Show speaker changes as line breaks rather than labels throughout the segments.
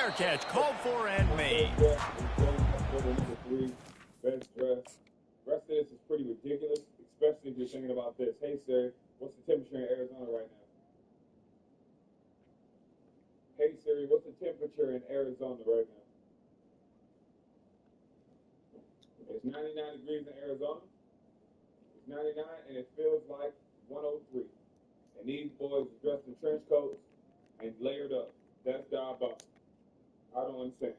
Fair catch, called for and made.
Best dress. The rest of this is pretty ridiculous, especially if you're thinking about this. Hey, Siri, what's the temperature in Arizona right now? Hey, Siri, what's the temperature in Arizona right now? It's 99 degrees in Arizona. It's 99, and it feels like 103. And these boys are dressed in trench coats and layered up. That's diabolical. I don't understand.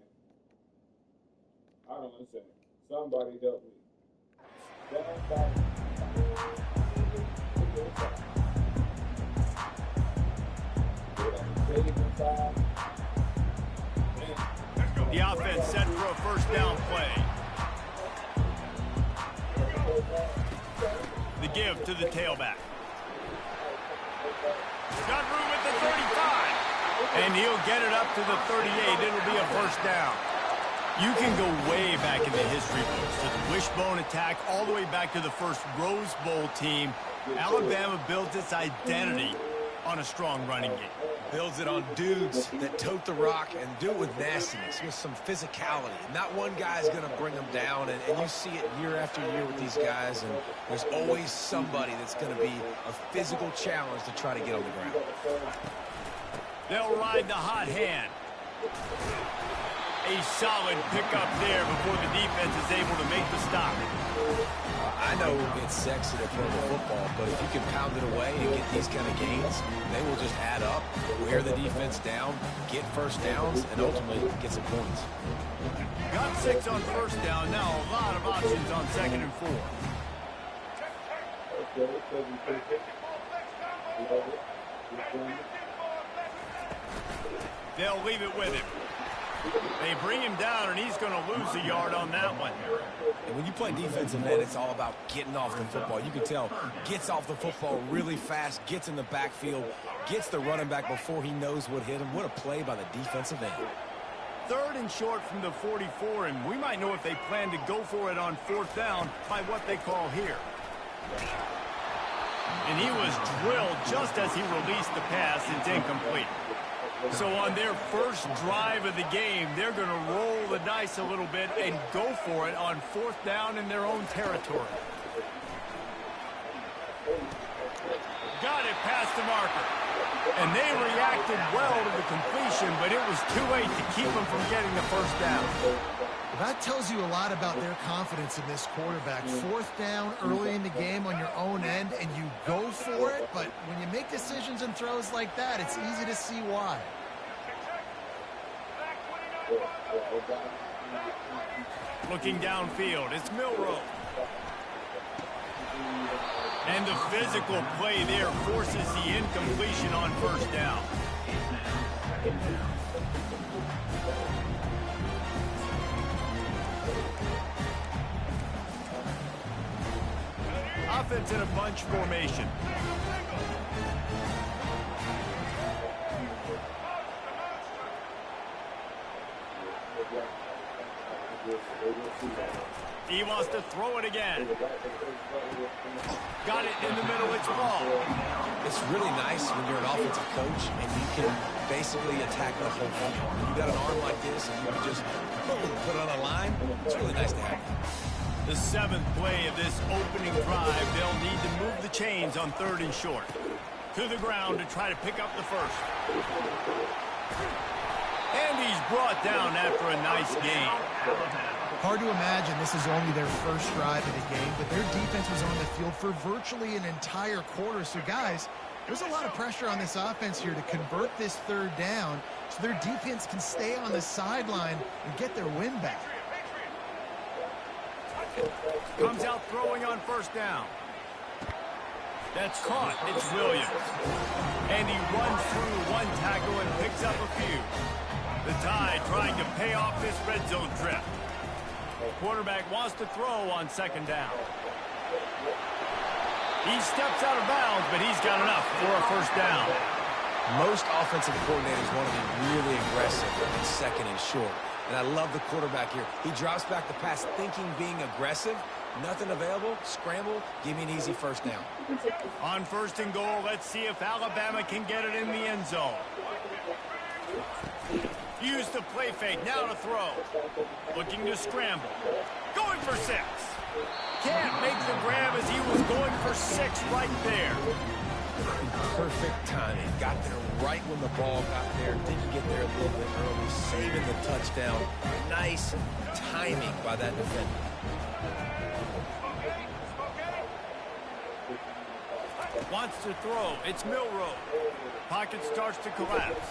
Somebody help me.
The offense set for a first down play. The give to the tailback. Got room at the 35. And he'll get it up to the 38. It'll be a first down. You can go way back in the history books to the wishbone attack all the way back to the first Rose Bowl team. Alabama built its identity on a strong running game.
Builds it on dudes that tote the rock and do it with nastiness, with some physicality. Not one guy's going to bring them down, and you see it year after year with these guys, and there's always somebody that's going to be a physical challenge to try to get on the ground.
They'll ride the hot hand. A solid pickup there before the defense is able to make the stop.
I know it's sexy to throw the football, but if you can pound it away and get these kind of gains, they will just add up, wear the defense down, get first downs, and ultimately get some points.
Got 6 on first down. Now a lot of options on 2nd and 4. They'll leave it with him. They bring him down, and he's going to lose a yard on that one.
And when you play defensive end, it's all about getting off the football. You can tell, gets off the football really fast, gets in the backfield, gets the running back before he knows what hit him. What a play by the defensive end.
3rd and short from the 44, and we might know if they plan to go for it on 4th down by what they call here. And he was drilled just as he released the pass. It's incomplete. So on their first drive of the game, they're going to roll the dice a little bit and go for it on 4th down in their own territory. Got it past the marker. And they reacted well to the completion, but it was too late to keep them from getting the first down.
That tells you a lot about their confidence in this quarterback. 4th down early in the game on your own end, and you go for it, but when you make decisions and throws like that, it's easy to see why.
Looking downfield, it's Milroe. And the physical play there forces the incompletion on first down. Offense in a bunch formation. He wants to throw it again. Got it in the middle, it's ball.
It's really nice when you're an offensive coach and you can basically attack the whole field. You got an arm like this and you can just put it on a line. It's really nice to have.
The 7th play of this opening drive, they'll need to move the chains on 3rd and short. To the ground to try to pick up the first. And he's brought down after a nice gain.
Hard to imagine this is only their first drive of the game, but their defense was on the field for virtually an entire quarter. So, guys, there's a lot of pressure on this offense here to convert this 3rd down so their defense can stay on the sideline and get their win back.
Comes out throwing on first down. That's caught. It's Williams. And he runs through one tackle and picks up a few. The Tide trying to pay off this red zone trip. Quarterback wants to throw on 2nd down. He steps out of bounds, but he's got enough for a first down.
Most offensive coordinators want to be really aggressive in 2nd and short. And I love the quarterback here. He drops back the pass thinking being aggressive. Nothing available. Scramble. Give me an easy first down.
On 1st and goal, let's see if Alabama can get it in the end zone. Use the play fake. Now to throw. Looking to scramble. Going for 6. Can't make the grab as he was going for 6 right there.
Perfect timing. Got there right when the ball got there. Didn't get there a little bit early. Saving the touchdown. Nice timing by that defender.
Wants to throw. It's Milrow. Pocket starts to collapse.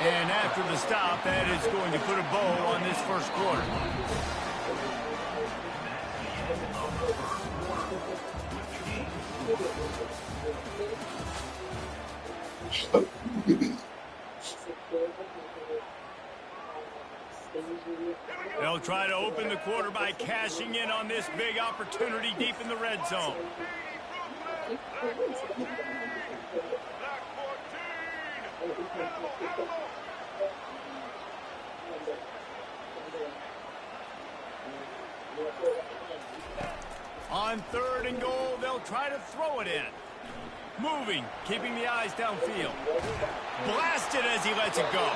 And after the stop, that is going to put a bow on this first quarter. They'll try to open the quarter by cashing in on this big opportunity deep in the red zone. On 3rd and goal, they'll try to throw it in. Moving, keeping the eyes downfield. Blasted as he lets it go.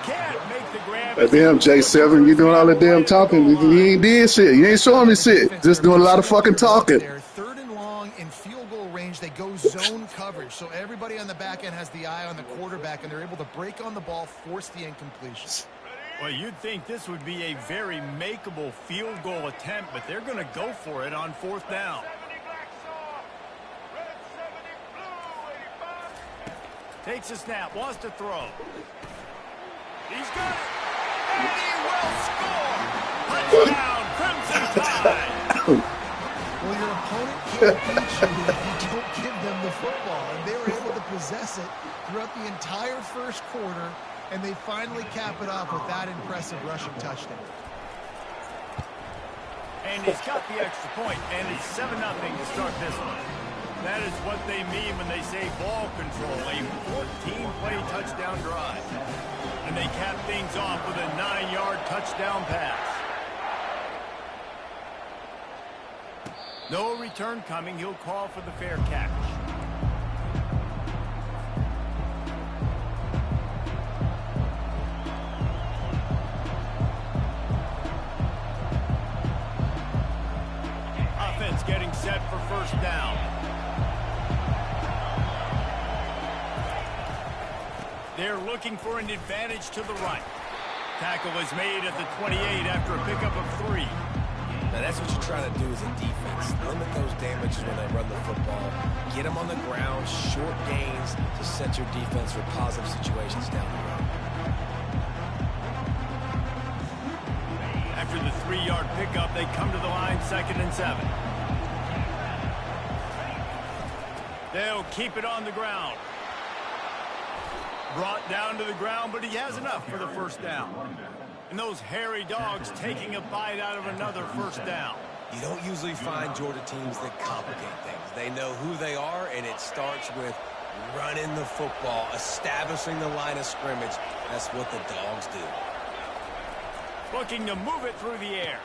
Can't make the grab.
Damn, J7, you doing all the damn talking. You ain't did shit. You ain't showing me shit. Just doing a lot of fucking talking.
They're 3rd and long in field goal range. They go zone coverage. So everybody on the back end has the eye on the quarterback, and they're able to break on the ball, force the incompletion.
Well, you'd think this would be a very makeable field goal attempt, but they're going to go for it on 4th down. Takes a snap, wants to throw. He's got it. And he will score. Touchdown, Crimson Tide.
Well, your opponent can't beat you if you don't give them the football. And they were able to possess it throughout the entire first quarter, and they finally cap it off with that impressive rushing touchdown.
And he's got the extra point, and it's 7-0 to start this one. That is what they mean when they say ball control, a 14-play touchdown drive. And they cap things off with a 9-yard touchdown pass. No return coming. He'll call for the fair catch. Offense getting set for 1st down. They're looking for an advantage to the right. Tackle is made at the 28 after a pickup of 3.
Now that's what you try to do as a defense. Limit those damages when they run the football. Get them on the ground, short gains to set your defense for positive situations down the road.
After the 3-yard pickup, they come to the line 2nd and 7. They'll keep it on the ground. Brought down to the ground, but he has enough for the 1st down. And those hairy dogs taking a bite out of another 1st down.
You don't usually find Georgia teams that complicate things. They know who they are, and it starts with running the football, establishing the line of scrimmage. That's what the dogs do.
Looking to move it through the air.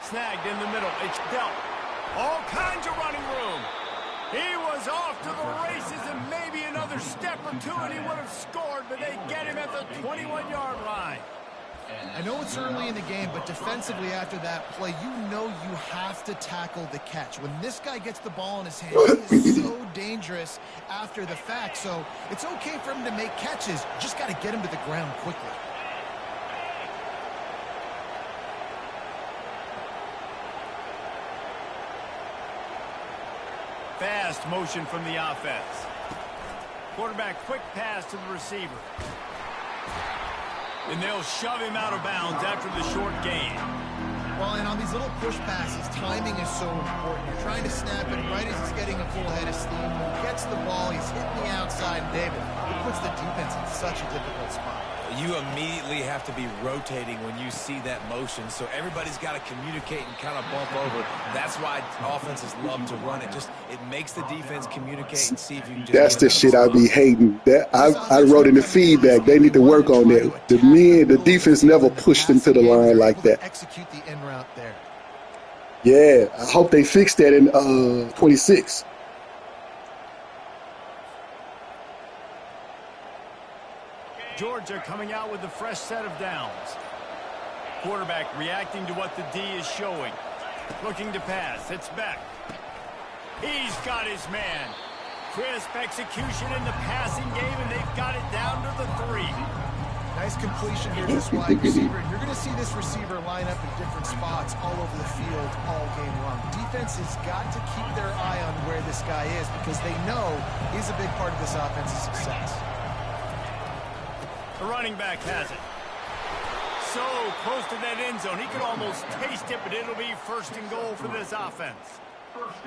Snagged in the middle. It's dealt. All kinds of running room. He was off to the races, and maybe another step or two, and he would have scored, but they get him at the 21-yard line.
I know it's early in the game, but defensively after that play, you know you have to tackle the catch. When this guy gets the ball in his hand, he is so dangerous after the fact. So it's okay for him to make catches. You just got to get him to the ground quickly.
Fast motion from the offense. Quarterback quick pass to the receiver. And they'll shove him out of bounds after the short gain.
Well, and on these little push passes, timing is so important. You're trying to snap it right as he's getting a full head of steam. When he gets the ball, he's hitting the outside, and David, it puts the defense in such a difficult spot.
You immediately have to be rotating when you see that motion, so everybody's got to communicate and kind of bump over. That's why offenses love to run it. Just it makes the defense communicate and see if you can just.
That's the shit I be hating. That I wrote in the feedback. They need to work on that. The defense never pushed them to the line like that.
Execute the in route there.
Yeah, I hope they fix that in 26.
Georgia coming out with a fresh set of downs. Quarterback reacting to what the D is showing. Looking to pass. It's Beck. He's got his man. Crisp execution in the passing game, and they've got it down to the 3.
Nice completion here to this wide receiver. And you're going to see this receiver line up in different spots all over the field all game long. Defense has got to keep their eye on where this guy is because they know he's a big part of this offense's success.
The running back has it. So close to that end zone. He could almost taste it, but it'll be 1st and goal for this offense.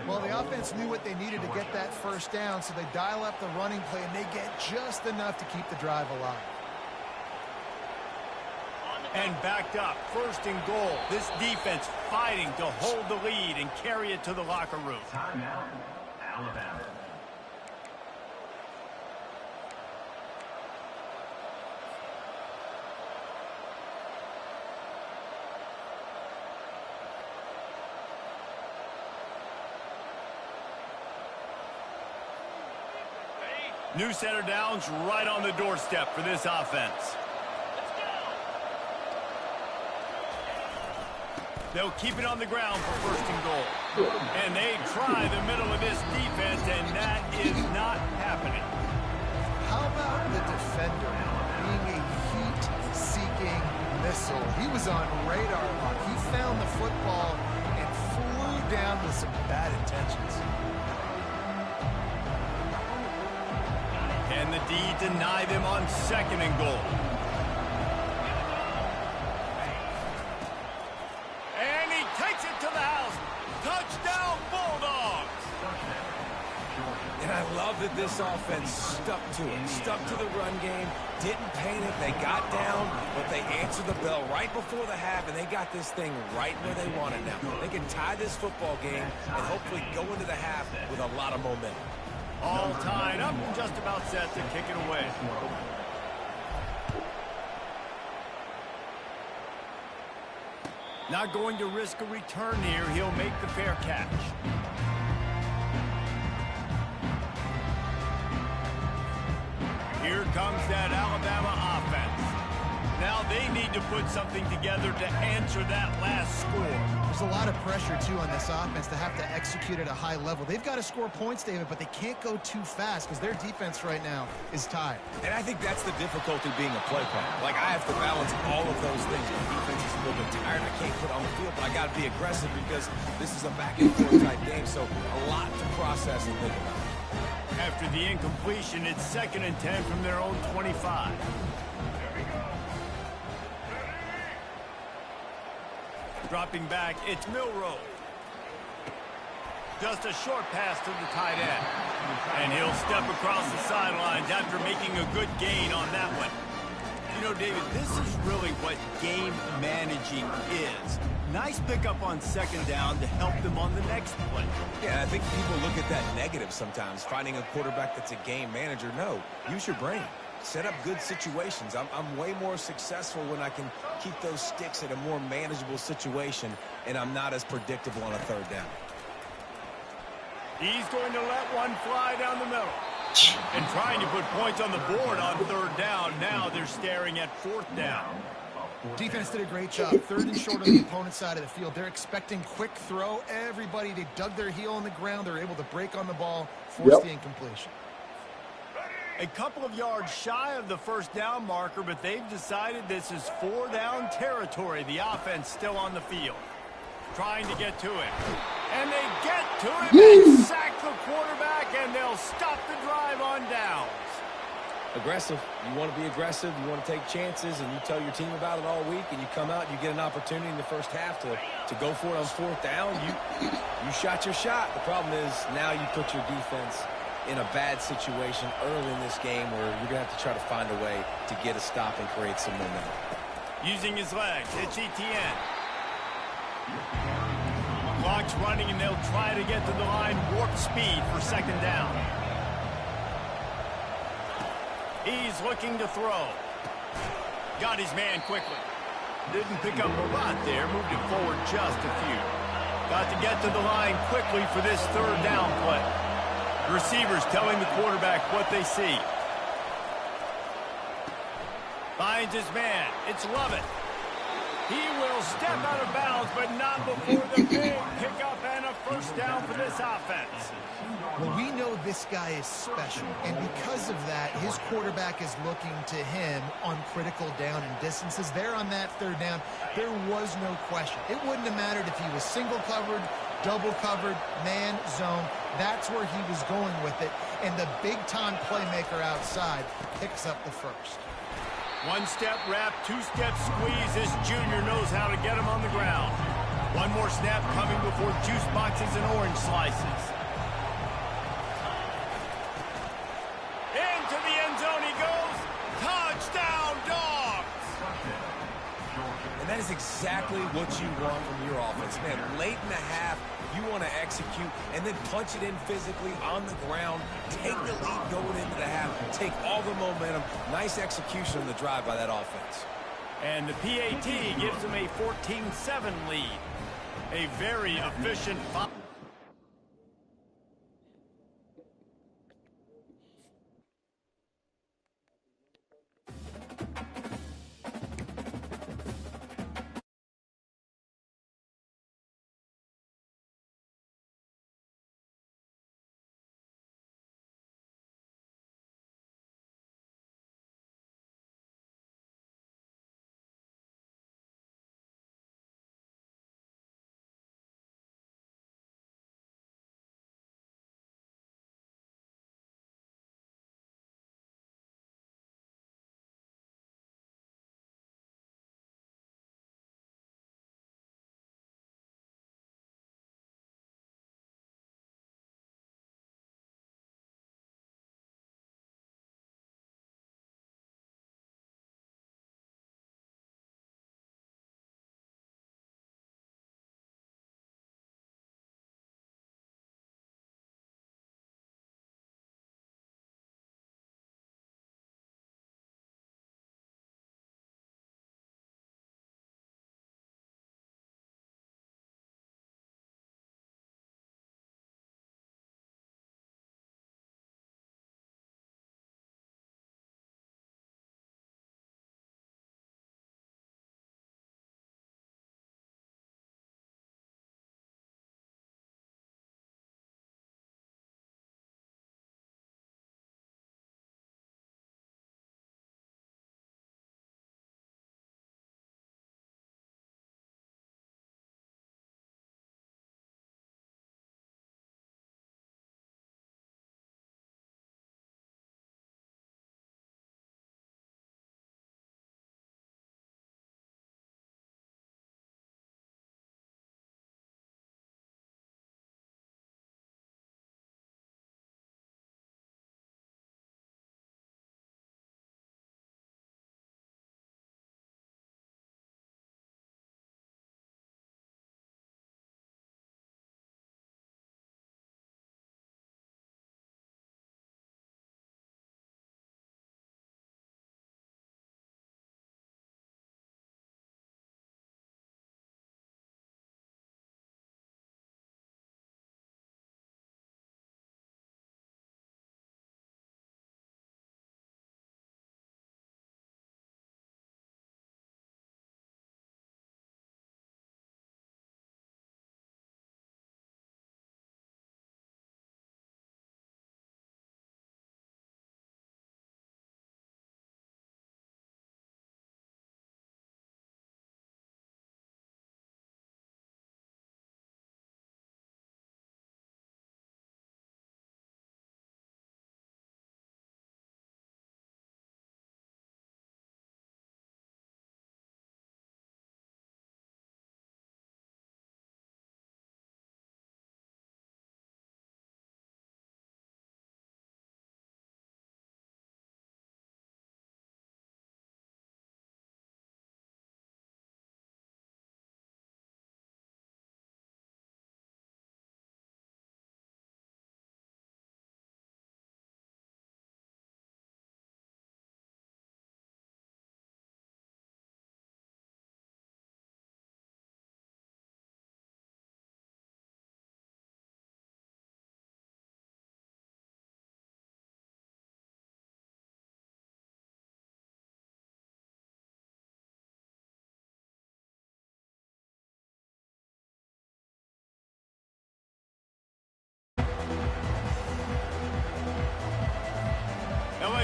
Well, the offense knew what they needed to get that first down, so they dial up the running play, and they get just enough to keep the drive alive.
And backed up, 1st and goal. This defense fighting to hold the lead and carry it to the locker room.
Timeout, Alabama.
New set of downs right on the doorstep for this offense. They'll keep it on the ground for 1st and goal. And they try the middle of this defense, and that is not happening.
How about the defender being a heat-seeking missile? He was on radar lock. He found the football and flew down with some bad intentions.
Can the D deny them on 2nd and goal? And he takes it to the house. Touchdown, Bulldogs!
And I love that this offense stuck to it, stuck to the run game, didn't paint it, they got down, but they answered the bell right before the half, and they got this thing right where they want it now. They can tie this football game and hopefully go into the half with a lot of momentum.
All tied up and just about set to kick it away. Not going to risk a return here. He'll make the fair catch. Here comes that Alabama offense. Now they need to put something together to answer that last score.
There's a lot of pressure, too, on this offense to have to execute at a high level. They've got to score points, David, but they can't go too fast because their defense right now is tied.
And I think that's the difficulty being a play caller. Like, I have to balance all of those things. My defense is a little bit tired. I can't put on the field, but I got to be aggressive because this is a back-and-forth type game, so a lot to process and think about.
After the incompletion, it's 2nd and 10 from their own 25. Dropping back, it's Milroe. Just a short pass to the tight end. And he'll step across the sidelines after making a good gain on that one. You know, David, this is really what game managing is. Nice pickup on 2nd down to help them on the next play.
Yeah, I think people look at that negative sometimes, finding a quarterback that's a game manager. No, use your brain. Set up good situations. I'm way more successful when I can keep those sticks at a more manageable situation, and I'm not as predictable on a 3rd down.
He's going to let one fly down the middle. And trying to put points on the board on 3rd down. Now they're staring at 4th down.
Defense did a great job. 3rd and short on the opponent's side of the field. They're expecting quick throw. Everybody, they dug their heel on the ground. They're able to break on the ball, force the incompletion.
A couple of yards shy of the 1st down marker, but they've decided this is 4 down territory. The offense still on the field. Trying to get to it. And they get to it. They sack the quarterback, and they'll stop the drive on downs.
Aggressive. You want to be aggressive. You want to take chances, and you tell your team about it all week, and you come out and you get an opportunity in the first half to go for it on 4th down. You shot your shot. The problem is now you put your defense in a bad situation early in this game where you're going to have to try to find a way to get a stop and create some momentum.
Using his legs, it's Etienne. Clock's running, and they'll try to get to the line warp speed for 2nd down. He's looking to throw. Got his man quickly. Didn't pick up a lot there. Moved it forward just a few. Got to get to the line quickly for this 3rd down play. The receivers telling the quarterback what they see. Finds his man. It's Lovett. He will step out of bounds, but not before the big pickup and a first down for this offense.
Well, we know this guy is special, and because of that, his quarterback is looking to him on critical down and distances. There on that third down, there was no question. It wouldn't have mattered if he was single covered, double covered, man, zone. That's where he was going with it, and the big-time playmaker outside picks up the first.
One-step wrap, two-step squeeze. This junior knows how to get him on the ground. One more snap coming before juice boxes and orange slices. Into the end zone he goes. Touchdown, Dogs!
And that is exactly what you want from your offense. Man, late in the half, you want to execute and then punch it in physically on the ground. Take the lead going into the half. Take all the momentum. Nice execution on the drive by that offense.
And the PAT gives them a 14-7 lead. A very efficient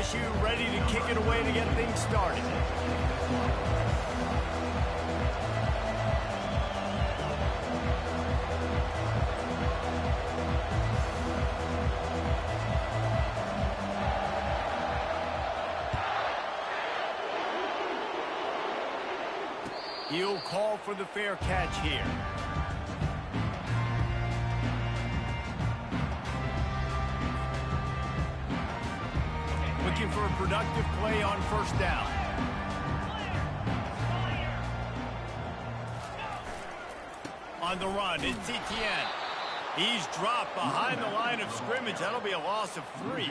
LSU ready to kick it away to get things started. He'll call for the fair catch here. Looking for a productive play on first down. On the run, it's Etienne. He's dropped behind the line of scrimmage. That'll be a loss of 3.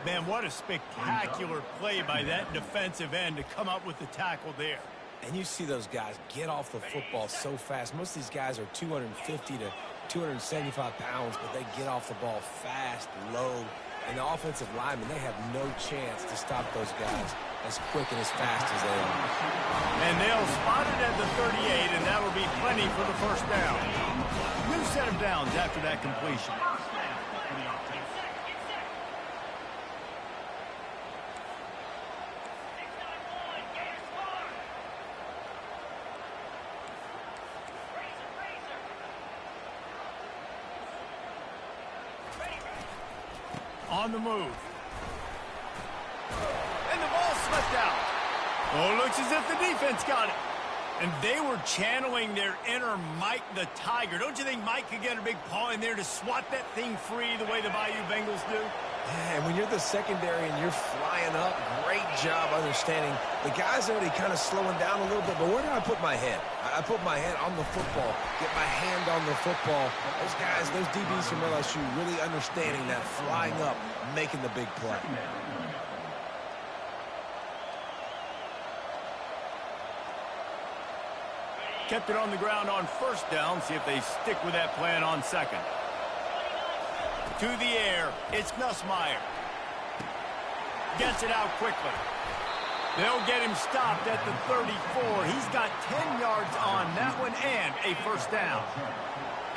Man, what a spectacular play by that defensive end to come up with the tackle there.
And you see those guys get off the football so fast. Most of these guys are 250 to 275 pounds, but they get off the ball fast, low. And the offensive linemen, they have no chance to stop those guys as quick and as fast as they are.
And they'll spot it at the 38, and that will be plenty for the first down. New set of downs after that completion. On the move. And the ball slipped out. Oh, looks as if the defense got it. And they were channeling their inner Mike the Tiger. Don't you think Mike could get a big paw in there to swat that thing free the way the Bayou Bengals do?
Yeah, and when you're the secondary and you're flying up, great job understanding. The guy's already kind of slowing down a little bit, but where do I put my head? I put my head on the football, get my hand on the football. Those guys, those DBs from LSU really understanding that flying up, making the big play.
Kept it on the ground on first down. See if they stick with that plan on second. To the air, it's Nussmeier. Gets it out quickly. They'll get him stopped at the 34. He's got 10 yards on that one and a first down.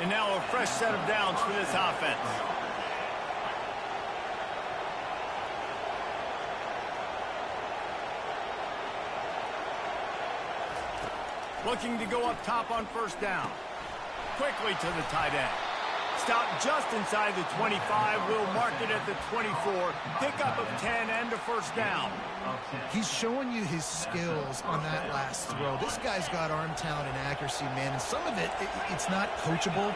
And now a fresh set of downs for this offense. Looking to go up top on first down. Quickly to the tight end. Stopped just inside the 25. Will mark it at the 24. Pickup of 10 and a first down.
He's showing you his skills on that last throw. This guy's got arm talent and accuracy, man. And some of it's not coachable.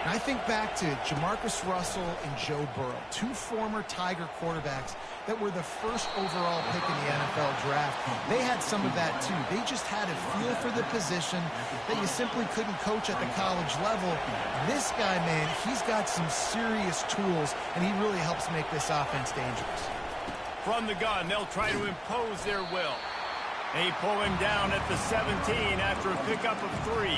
And I think back to Jamarcus Russell and Joe Burrow, 2 former Tiger quarterbacks that were the first overall pick in the NFL draft. They had some of that too. They just had a feel for the position that you simply couldn't coach at the college level. This guy, man, he's got some serious tools, and he really helps make this offense dangerous.
From the gun, they'll try to impose their will. They pull him down at the 17 after a pickup of 3.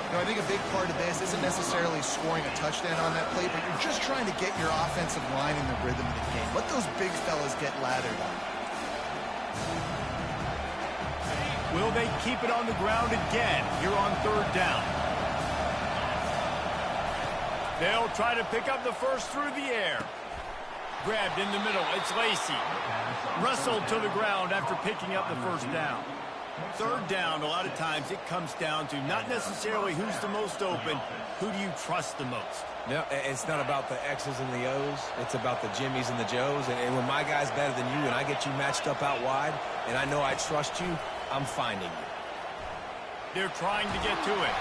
You know, I think a big part of this isn't necessarily scoring a touchdown on that play, but you're just trying to get your offensive line in the rhythm of the game. Let those big fellas get lathered on.
Will they keep it on the ground again here on third down? They'll try to pick up the first through the air. Grabbed in the middle. It's Lacy. Wrestled to the ground after picking up the first down. Third down, a lot of times it comes down to not necessarily who's the most open, who do you trust the most?
No, it's not about the X's and the O's. It's about the Jimmies and the Joes. And when my guy's better than you and I get you matched up out wide and I know I trust you, I'm finding you.
They're trying to get to it.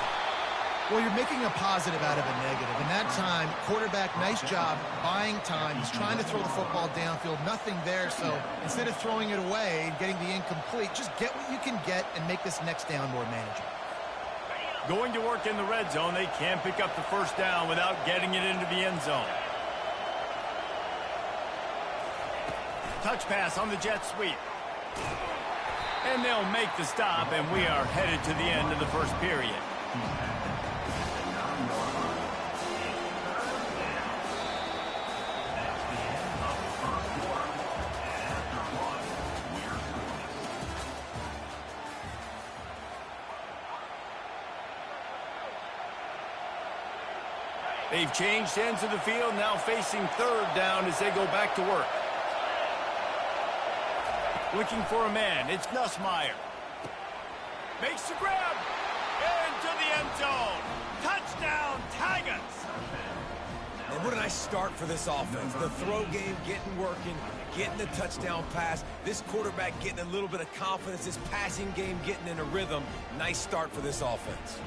Well, you're making a positive out of a negative. In that time, quarterback, nice job, buying time. He's trying to throw the football downfield. Nothing there, so instead of throwing it away and getting the incomplete, just get what you can get and make this next down more manageable.
Going to work in the red zone. They can pick up the first down without getting it into the end zone. Touch pass on the jet sweep. And they'll make the stop, and we are headed to the end of the first period. They've changed ends of the field, now facing third down as they go back to work. Looking for a man. It's Nussmeier. Makes the grab. Into the end zone. Touchdown, Tigers.
And what a nice start for this offense. The throw game getting working, getting the touchdown pass. This quarterback getting a little bit of confidence. This passing game getting in a rhythm. Nice start for this offense.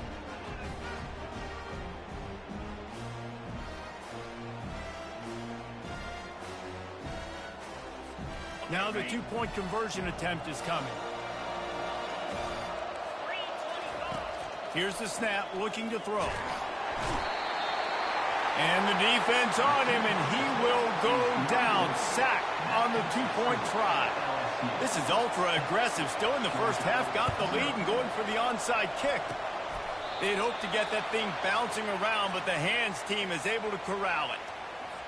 Now the two-point conversion attempt is coming. Here's the snap, looking to throw. And the defense on him, and he will go down. Sack on the two-point try. This is ultra-aggressive. Still in the first half, got the lead and going for the onside kick. They'd hoped to get that thing bouncing around, but the hands team is able to corral it.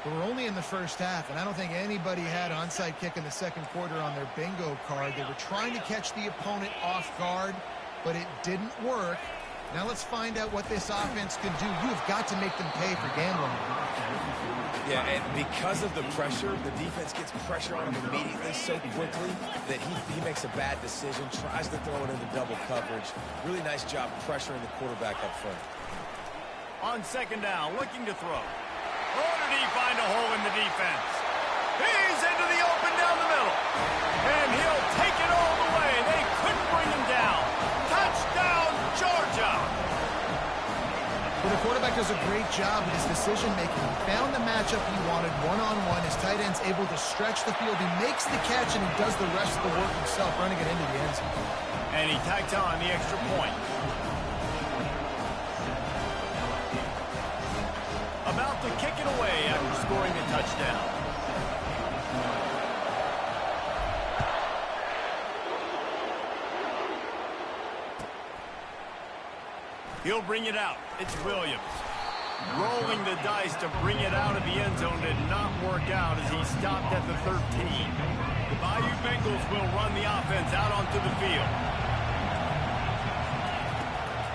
We're only in the first half, and I don't think anybody had onside kick in the second quarter on their bingo card. They were trying to catch the opponent off guard, but it didn't work. Now let's find out what this offense can do. You've got to make them pay for gambling.
Yeah, and because of the pressure, the defense gets pressure on him immediately so quickly that he makes a bad decision, tries to throw it into double coverage. Really nice job pressuring the quarterback up front.
On second down, looking to throw. Or did he find a hole in the defense? He's into the open down the middle. And he'll take it all the way. They couldn't bring him down. Touchdown, Georgia.
Well, the quarterback does a great job with his decision-making. He found the matchup he wanted one-on-one. His tight end's able to stretch the field. He makes the catch, and he does the rest of the work himself, running it into the end zone.
And he tacked on the extra point. About to kick it away after scoring a touchdown. He'll bring it out. It's Williams. Rolling the dice to bring it out of the end zone did not work out as he stopped at the 13. The Bayou Bengals will run the offense out onto the field.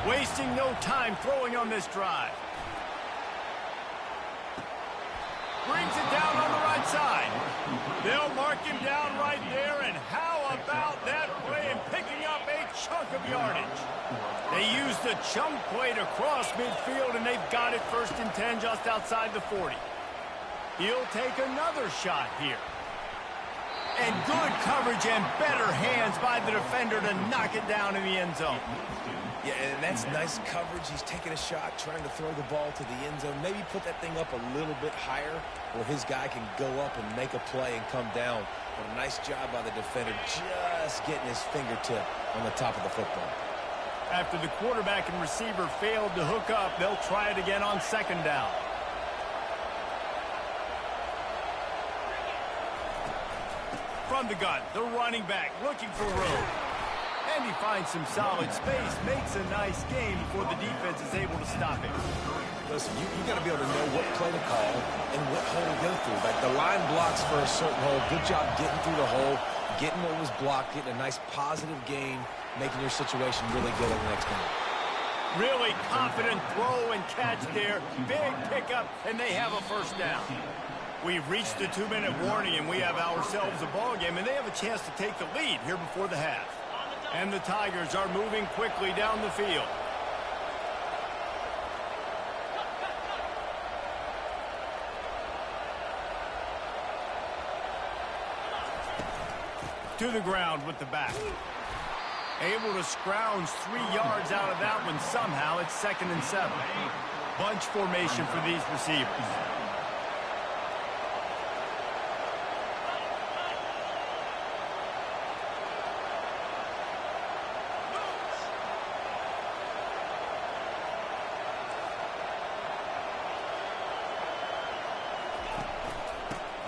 Wasting no time throwing on this drive. Brings it down on the right side. They'll mark him down right there, and how about that play and picking up a chunk of yardage? They used the chunk play to cross midfield, and they've got it 1st and 10 just outside the 40. He'll take another shot here. And good coverage and better hands by the defender to knock it down in the end zone.
Yeah, and that's nice coverage. He's taking a shot, trying to throw the ball to the end zone. Maybe put that thing up a little bit higher where his guy can go up and make a play and come down. But a nice job by the defender just getting his fingertip on the top of the football.
After the quarterback and receiver failed to hook up, they'll try it again on second down. From the gun, the running back looking for room. And he finds some solid space, makes a nice game before the defense is able to stop him.
Listen, you got to be able to know what play to call and what hole to go through. Like the line blocks for a certain hole. Good job getting through the hole, getting what was blocked, getting a nice positive gain, making your situation really good in the next game.
Really confident throw and catch there. Big pickup, and they have a first down. We've reached the 2-minute warning, and we have ourselves a ball game, and they have a chance to take the lead here before the half. And the Tigers are moving quickly down the field. To the ground with the back. Able to scrounge 3 yards out of that one somehow. It's 2nd and 7. Bunch formation for these receivers.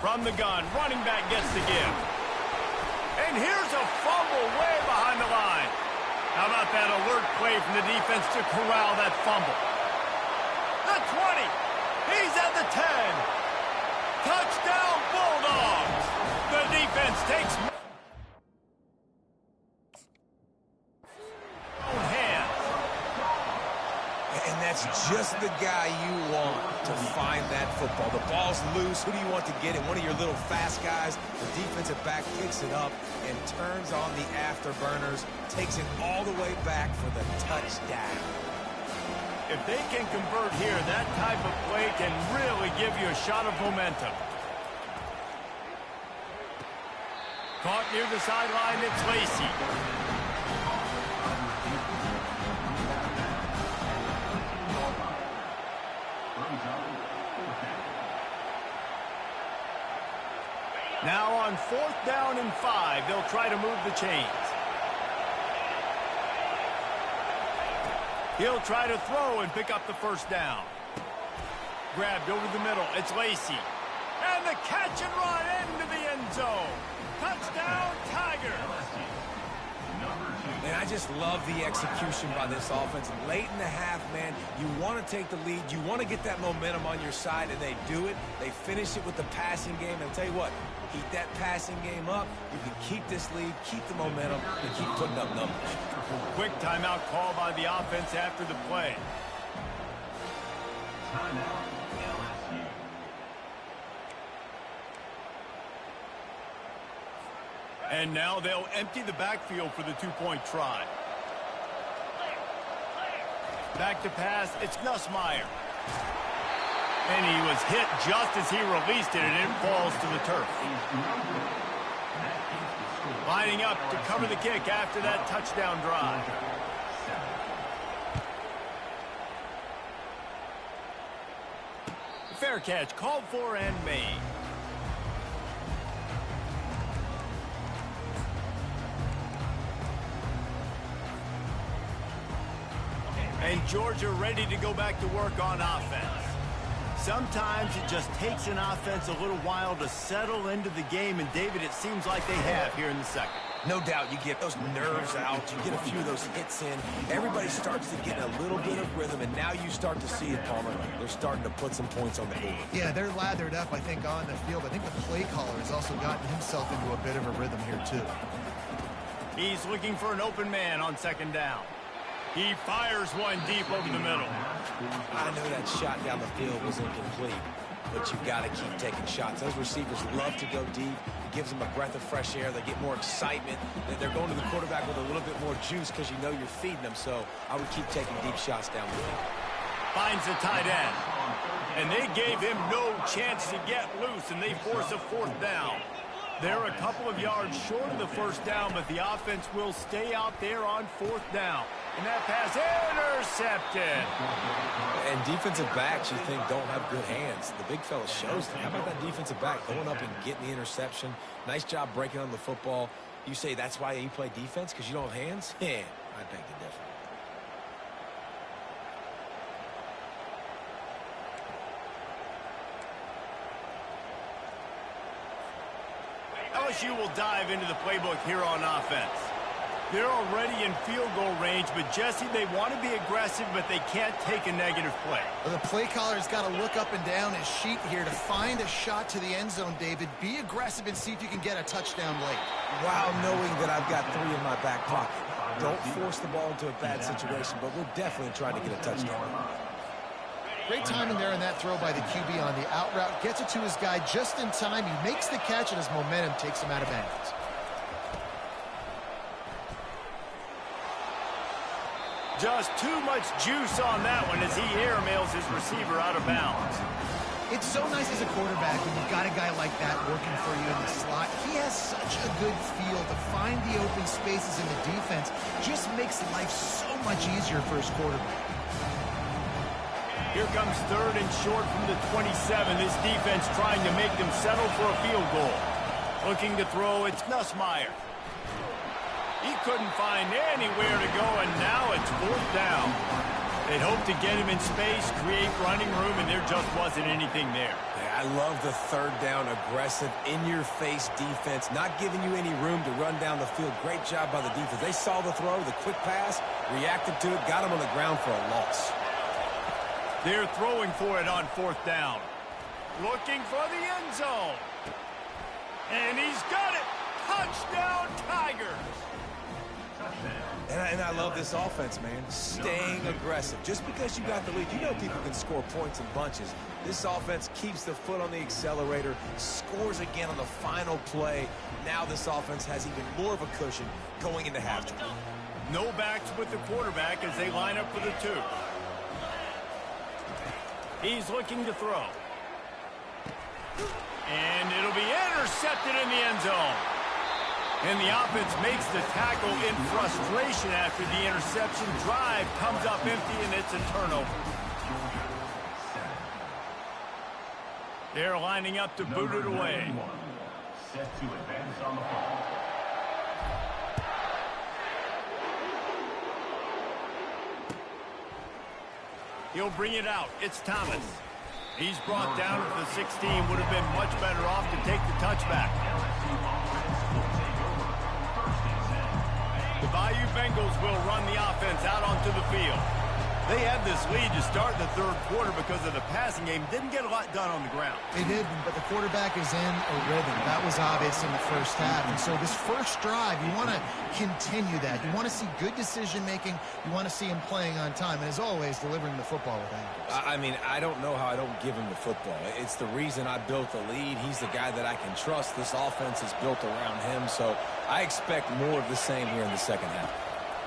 From the gun, running back gets the give. And here's a fumble way behind the line. How about that alert play from the defense to corral that fumble? The 20. He's at the 10. Touchdown, Bulldogs. The defense takes own hands.
And That's just the guy you want to find that football. The ball's loose. Who do you want to get it? One of your little fast guys. The defensive back picks it up and turns on the afterburners, takes it all the way back for the touchdown.
If they can convert here, that type of play can really give you a shot of momentum. Caught near the sideline, it's Lacey. Now on 4th down and 5, they'll try to move the chains. He'll try to throw and pick up the first down. Grabbed over the middle, it's Lacey. And the catch and run into the end zone. Touchdown, Tigers.
And I just love the execution by this offense. Late in the half, man, you want to take the lead. You want to get that momentum on your side, and they do it. They finish it with the passing game. And I'll tell you what, keep that passing game up. You can keep this lead, keep the momentum, and keep putting up numbers.
Quick timeout call by the offense after the play.
Timeout, LSU.
And now they'll empty the backfield for the two-point try. Back to pass, it's Nussmeier. And he was hit just as he released it, and it falls to the turf. Lining up to cover the kick after that touchdown drive. Fair catch, called for and made. And Georgia ready to go back to work on offense. Sometimes it just takes an offense a little while to settle into the game, and David, it seems like they have here in the second.
No doubt, you get those nerves out, you get a few of those hits in, everybody starts to get a little bit of rhythm, and now you start to see it, Palmer. They're starting to put some points on the board.
Yeah, they're lathered up, I think, on the field. I think the play caller has also gotten himself into a bit of a rhythm here, too.
He's looking for an open man on 2nd down. He fires one deep over the middle.
I know that shot down the field was incomplete, but you've got to keep taking shots. Those receivers love to go deep. It gives them a breath of fresh air. They get more excitement. They're going to the quarterback with a little bit more juice because you know you're feeding them. So I would keep taking deep shots down the field.
Finds the tight end. And they gave him no chance to get loose, and they force a 4th down. They're a couple of yards short of the first down, but the offense will stay out there on 4th down. And that pass intercepted.
And defensive backs, you think, don't have good hands. The big fella shows them. How about that defensive back going up and getting the interception? Nice job breaking on the football. You say that's why you play defense, because you don't have hands? Yeah, I beg to differ.
LSU will dive into the playbook here on offense. They're already in field goal range, but Jesse, they want to be aggressive, but they can't take a negative play.
Well, the play caller's got to look up and down his sheet here to find a shot to the end zone, David. Be aggressive and see if you can get a touchdown late.
While knowing that I've got 3 in my back pocket. Don't force the ball into a bad situation, but we're definitely trying to get a touchdown.
Great timing there in that throw by the QB on the out route. Gets it to his guy just in time. He makes the catch, and his momentum takes him out of bounds.
Just too much juice on that one as he airmails his receiver out of bounds.
It's so nice as a quarterback when you've got a guy like that working for you in the slot. He has such a good feel to find the open spaces in the defense. Just makes life so much easier for his quarterback.
Here comes 3rd and short from the 27. This defense trying to make them settle for a field goal. Looking to throw, it's Nussmeier. He couldn't find anywhere to go, and now it's 4th down. They'd hoped to get him in space, create running room, and there just wasn't anything there.
I love the 3rd down, aggressive, in-your-face defense, not giving you any room to run down the field. Great job by the defense. They saw the throw, the quick pass, reacted to it, got him on the ground for a loss.
They're throwing for it on 4th down. Looking for the end zone. And he's got it. Touchdown, Tigers.
And I love this offense, man. Staying aggressive. Just because you got the lead, you know people can score points in bunches. This offense keeps the foot on the accelerator, scores again on the final play. Now this offense has even more of a cushion going into halftime.
No backs with the quarterback as they line up for the 2. He's looking to throw. And it'll be intercepted in the end zone. And the offense makes the tackle in frustration after the interception. Drive comes up empty, and it's a turnover. They're lining up to boot it away.
Set to advance on the ball.
He'll bring it out. It's Thomas. He's brought down at the 16. Would have been much better off to take the touchback. The Bayou Bengals will run the offense out onto the field. They had this lead to start the 3rd quarter because of the passing game. Didn't get a lot done on the ground.
They did, but the quarterback is in a rhythm. That was obvious in the first half. And so this first drive, you want to continue that. You want to see good decision-making. You want to see him playing on time. And as always, delivering the football with accuracy.
I mean, I don't know how I don't give him the football. It's the reason I built the lead. He's the guy that I can trust. This offense is built around him. So I expect more of the same here in the second half.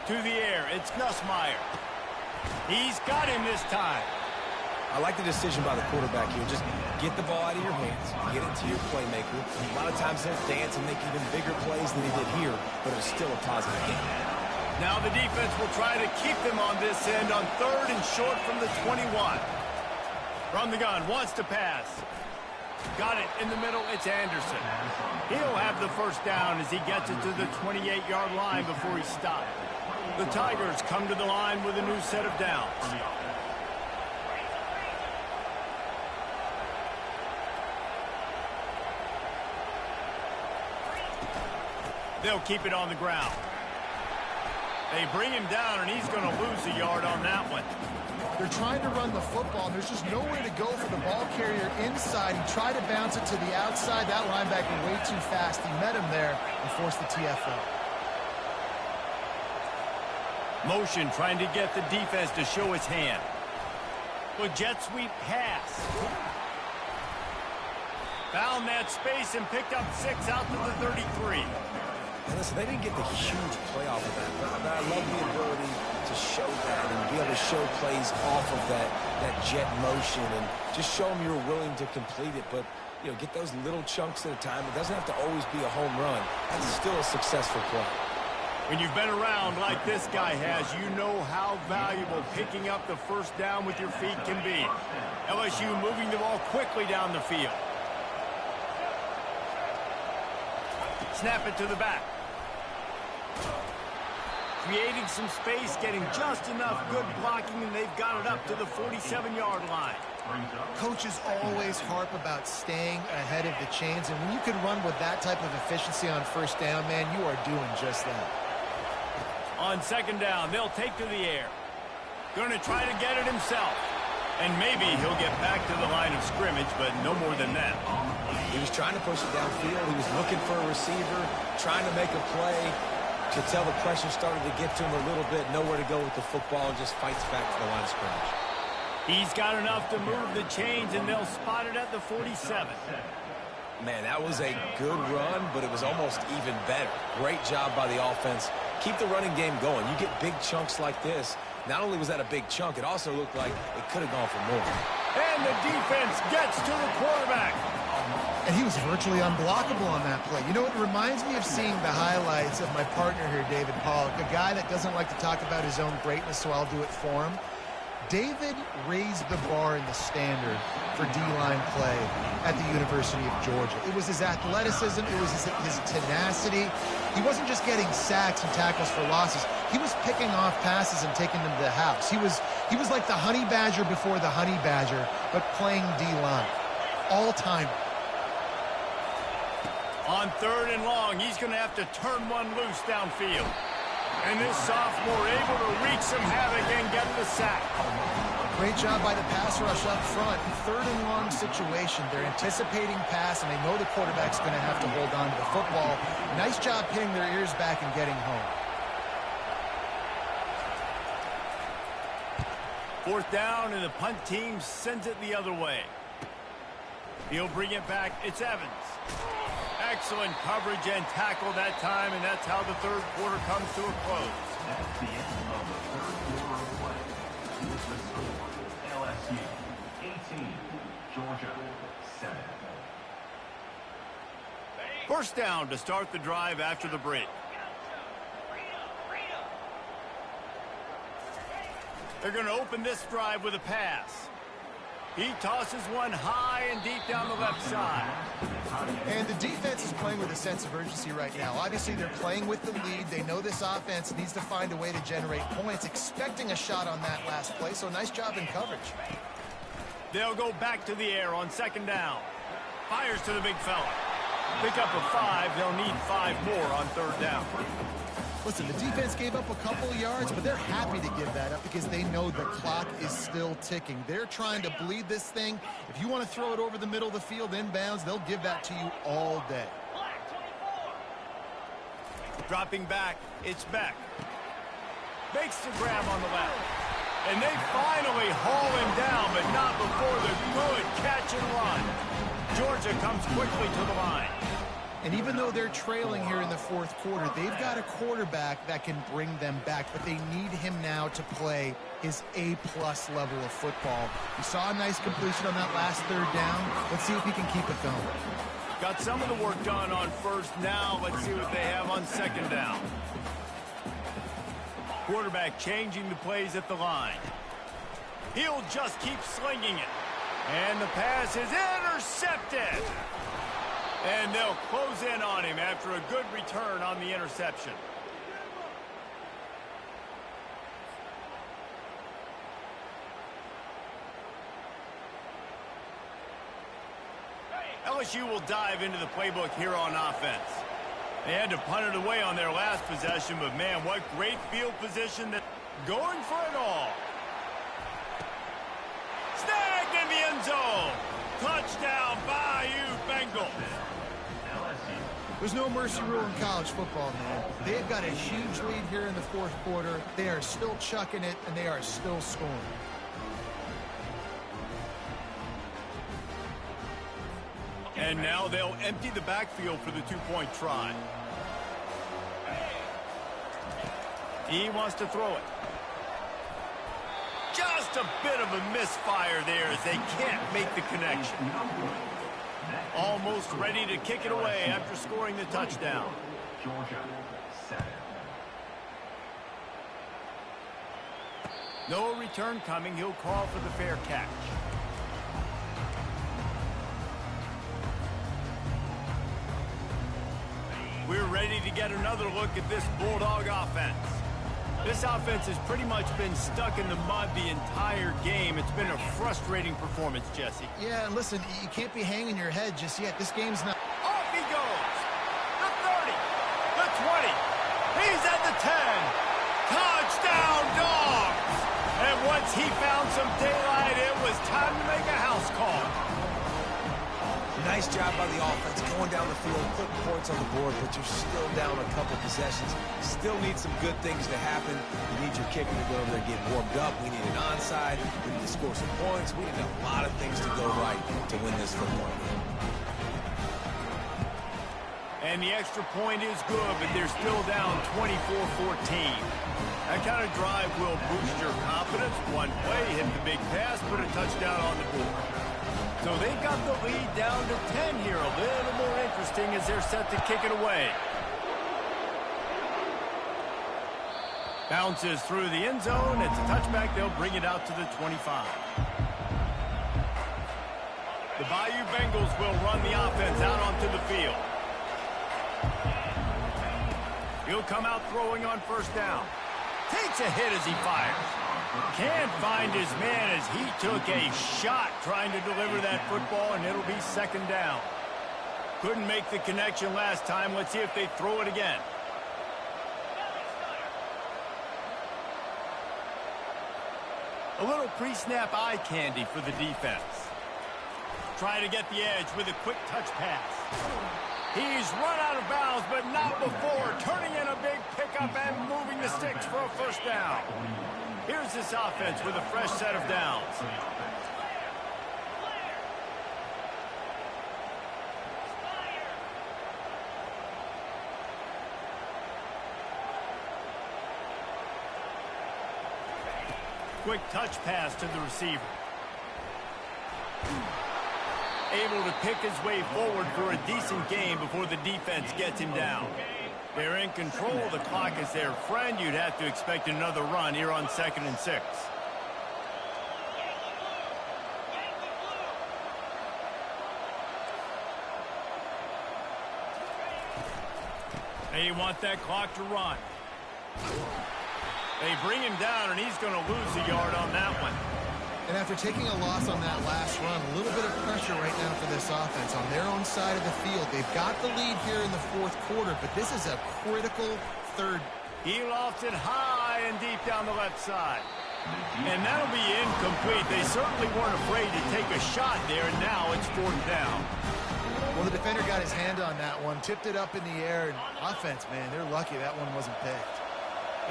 To the air, it's Nussmeier. He's got him this time.
I like the decision by the quarterback here. Just get the ball out of your hands, get it to your playmaker. A lot of times he'll dance and make even bigger plays than he did here, but it's still a positive game.
Now the defense will try to keep them on this end on 3rd and short from the 21. From the gun, wants to pass. Got it in the middle, it's Anderson. He'll have the first down as he gets it to the 28-yard line before he stopped. The Tigers come to the line with a new set of downs. They'll keep it on the ground. They bring him down, and he's going to lose a yard on that one.
They're trying to run the football, and there's just nowhere to go for the ball carrier inside. He tried to bounce it to the outside. That linebacker way too fast. He met him there and forced the TFL.
Motion trying to get the defense to show his hand. The jet sweep pass. Found that space and picked up 6 out to the 33.
And listen, they didn't get the huge play off of that, but I love the ability to show that and be able to show plays off of that jet motion and just show them you're willing to complete it. But, you know, get those little chunks at a time. It doesn't have to always be a home run. That's still a successful play.
When you've been around like this guy has, you know how valuable picking up the first down with your feet can be. LSU moving the ball quickly down the field. Snap it to the back. Creating some space, getting just enough good blocking, and they've got it up to the 47-yard line.
Coaches always harp about staying ahead of the chains, and when you can run with that type of efficiency on first down, man, you are doing just that.
On second down, they'll take to the air. Going to try to get it himself. And maybe he'll get back to the line of scrimmage, but no more than that.
He was trying to push it downfield. He was looking for a receiver, trying to make a play. Could tell the pressure started to get to him a little bit. Nowhere to go with the football, and just fights back to the line of scrimmage.
He's got enough to move the chains, and they'll spot it at the 47.
Man, that was a good run, but it was almost even better. Great job by the offense. Keep the running game going. You get big chunks like this. Not only was that a big chunk, it also looked like it could have gone for more.
And the defense gets to the quarterback.
And he was virtually unblockable on that play. You know, it reminds me of seeing the highlights of my partner here, David Pollock, a guy that doesn't like to talk about his own greatness, so I'll do it for him. David raised the bar in the standard for D-line play at the University of Georgia. It was his athleticism. It was his tenacity. He wasn't just getting sacks and tackles for losses. He was picking off passes and taking them to the house. He was like the honey badger before the honey badger, but playing D-line. All-time.
On third and long, he's going to have to turn one loose downfield. And this sophomore able to wreak some havoc and get the sack.
Great job by the pass rush up front. Third and long situation. They're anticipating pass, and they know the quarterback's going to have to hold on to the football. Nice job pinning their ears back and getting home.
Fourth down, and the punt team sends it the other way. He'll bring it back. It's Evans. Excellent coverage and tackle that time, and that's how the third quarter comes to a close.
That's the end of the third quarter of play. With the score, LSU 18, Georgia 7.
First down to start the drive after the break. They're going to open this drive with a pass. He tosses one high and deep down the left side.
And the defense is playing with a sense of urgency right now. Obviously, they're playing with the lead. They know this offense needs to find a way to generate points, expecting a shot on that last play, so nice job in coverage.
They'll go back to the air on second down. Fires to the big fella. Pick up a 5. They'll need 5 more on third down.
Listen, the defense gave up a couple of yards, but they're happy to give that up because they know the clock is still ticking. They're trying to bleed this thing. If you want to throw it over the middle of the field inbounds, they'll give that to you all day.
Dropping back, it's Beck. Makes the grab on the left. And they finally haul him down, but not before the good catch and run. Georgia comes quickly to the line.
And even though they're trailing here in the fourth quarter, they've got a quarterback that can bring them back, but they need him now to play his A-plus level of football. We saw a nice completion on that last third down. Let's see if he can keep it going.
Got some of the work done on first. Now let's see what they have on second down. Quarterback changing the plays at the line. He'll just keep slinging it. And the pass is intercepted. And they'll close in on him after a good return on the interception. LSU will dive into the playbook here on offense. They had to punt it away on their last possession, but man, what great field position. That going for it all. Snagged in the end zone. Touchdown, Bayou Bengals.
There's no mercy rule in college football, man. They've got a huge lead here in the fourth quarter. They are still chucking it, and they are still scoring.
And now they'll empty the backfield for the two-point try. He wants to throw it. Just a bit of a misfire there as they can't make the connection. Almost ready to kick it away after scoring the touchdown.
Georgia 7.
No return coming. He'll call for the fair catch. We're ready to get another look at this Bulldog offense. This offense has pretty much been stuck in the mud the entire game. It's been a frustrating performance, Jesse.
Yeah, and listen, you can't be hanging your head just yet. This game's not...
Off he goes. The 30. The 20. He's at the 10. Touchdown, Dogs. And once he found some daylight, it was time to make a house call.
Nice job by the offense, going down the field, putting points on the board, but you're still down a couple possessions. Still need some good things to happen. You need your kicker to go over there and get warmed up. We need an onside. We need to score some points. We need a lot of things to go right to win this football game.
And the extra point is good, but they're still down 24-14. That kind of drive will boost your confidence. One play, hit the big pass, put a touchdown on the board. So they've got the lead down to 10 here. A little more interesting as they're set to kick it away. Bounces through the end zone. It's a touchback. They'll bring it out to the 25. The Bayou Bengals will run the offense out onto the field. He'll come out throwing on first down. Takes a hit as he fires. Can't find his man as he took a shot trying to deliver that football, and it'll be second down. Couldn't make the connection last time. Let's see if they throw it again. A little pre-snap eye candy for the defense. Trying to get the edge with a quick touch pass. He's run out of bounds, but not before turning in a big pickup and moving the sticks for a first down. Here's this offense with a fresh set of downs. Quick touch pass to the receiver. Able to pick his way forward for a decent game before the defense gets him down. They're in control. The clock is their friend. You'd have to expect another run here on 2nd and 6. They want that clock to run. They bring him down, and he's going to lose a yard on that one.
And after taking a loss on that last run, a little bit of pressure right now for this offense on their own side of the field. They've got the lead here in the 4th quarter, but this is a critical third.
He lofts it high and deep down the left side. And that'll be incomplete. They certainly weren't afraid to take a shot there, and now it's 4th down.
Well, the defender got his hand on that one, tipped it up in the air, and offense, man, they're lucky that one wasn't picked.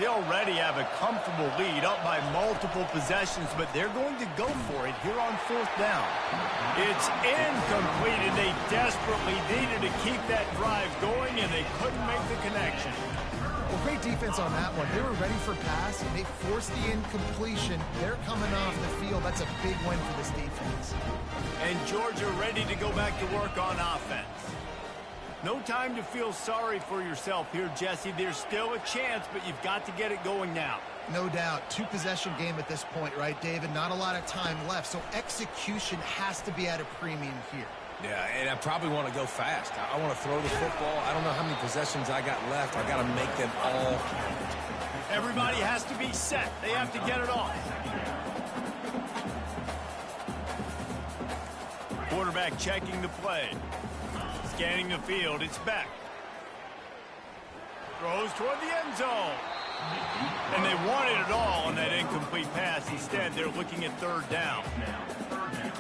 They already have a comfortable lead up by multiple possessions, but they're going to go for it here on 4th down. It's incomplete, and they desperately needed to keep that drive going, and they couldn't make the connection.
Well, great defense on that one. They were ready for pass, and they forced the incompletion. They're coming off the field. That's a big win for this defense.
And Georgia ready to go back to work on offense. No time to feel sorry for yourself here, Jesse. There's still a chance, but you've got to get it going now.
No doubt. 2-possession game at this point, right, David? Not a lot of time left, so execution has to be at a premium here.
Yeah, and I probably want to go fast. I want to throw the football. I don't know how many possessions I got left. I got to make them all count.
Everybody has to be set. They have to get it off. Quarterback checking the play. Scanning the field, it's back. Throws toward the end zone. And they wanted it all on that incomplete pass. Instead, they're looking at 3rd down.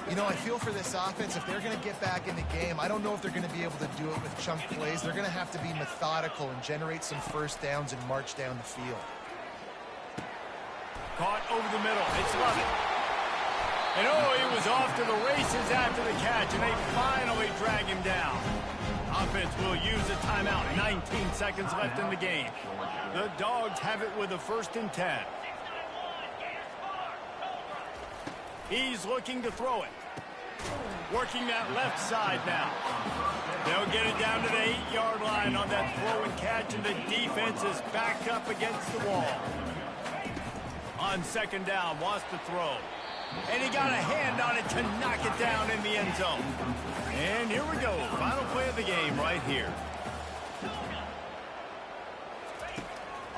You know, I feel for this offense, if they're going to get back in the game, I don't know if they're going to be able to do it with chunk plays. They're going to have to be methodical and generate some first downs and march down the field.
Caught over the middle. It's Lovett. And oh, he was off to the races after the catch, and they finally drag him down. Offense will use a timeout. 19 seconds left in the game. The Dogs have it with a 1st and 10. He's looking to throw it. Working that left side now. They'll get it down to the 8-yard line on that throw and catch, and the defense is backed up against the wall. On 2nd down, wants to throw. And he got a hand on it to knock it down in the end zone. And here we go. Final play of the game right here.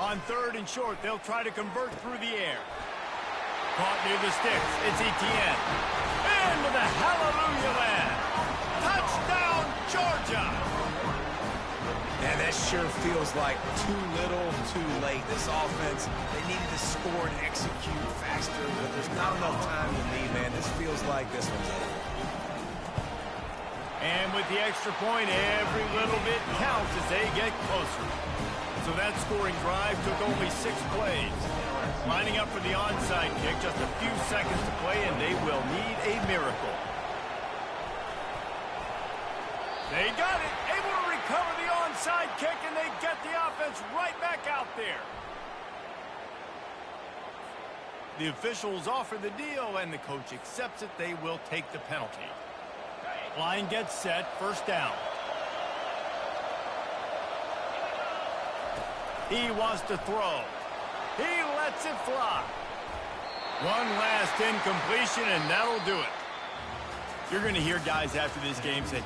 On 3rd and short, they'll try to convert through the air. Caught near the sticks. It's Etienne. Into the hallelujah land. Touchdown, Georgia.
And that sure feels like too little, too late. This offense, they needed to score and execute faster, but there's not enough time to me, man. This feels like this one's over.
And with the extra point, every little bit counts as they get closer. So that scoring drive took only 6 plays. Lining up for the onside kick, just a few seconds to play, and they will need a miracle. They got it, able to recover the onside kick, and they get the offense right back out there. The officials offer the deal, and the coach accepts it. They will take the penalty. Line gets set, 1st down. He wants to throw. He lets it fly. One last incompletion, and that'll do it. You're going to hear guys after this game say,